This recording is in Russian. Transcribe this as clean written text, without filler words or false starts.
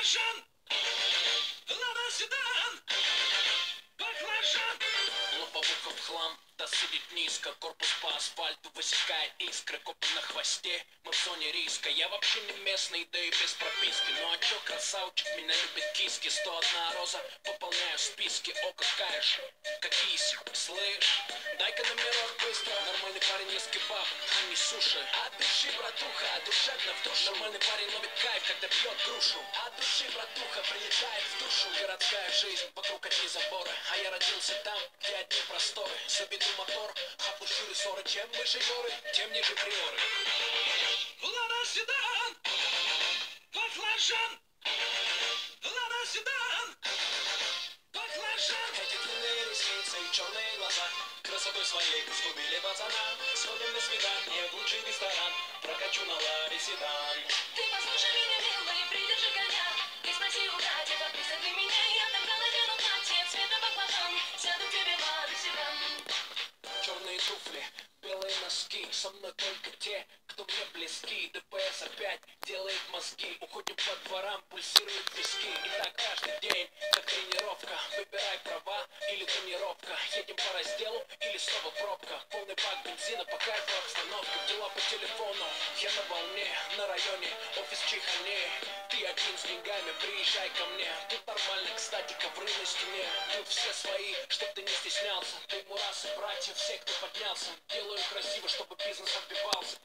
Баклажан, лада седан, баклажан. Лобовуха в хлам, да сидит низко, корпус по асфальту высекает искры, копы на хвосте, мы в зоне риска. Я вообще не местный, да и без прописки. Ну а чё, красавчик, меня любит киски. 101 роза, пополняю списки. О, какая же, какись, слышь, дай-ка номерок быстро. Нормальный парень из кебаб, а не суши. От души, братуха, душевно в душу. Нормальный парень ловит кайф, когда пьет грушу. От души, братуха, прилетает в душу. Городская жизнь, вокруг одни заборы, а я родился там, где одни просторы. Заведу мотор, опущу рессоры. Чем выше горы, тем ниже приоры. Лада седан, баклажан, лада седан, баклажан. Эти длинные ресницы и черные глаза красотой своей сгубили пацана. Сходим на свидание в лучший ресторан, прокачу на ладе седан. Ты послушай меня, милый, придержи коня и спроси у Кати, подписывай ты меня. Я тогда надену платье цвета баклажан, сяду к тебе в лада седан. Черные туфли, белые носки, со мной только те, кто мне близки. ДПС опять делает мозги, уходим по дворам, пульсируют виски. И так каждый день, как тренировка, выбирай права или тонировка. Едем по разделу или снова пробка, полный бак бензина, по кайфу обстановка. Дела по телефону, я на волне, на районе, офис в Чайхоне. Ты один с деньгами, приезжай ко мне. Тут нормально, кстати, ковры на стене. Тут все свои, чтоб ты не стеснялся. Ты мурасы, братья, все, кто поднялся. Делаю красиво, чтобы бизнес отбивался.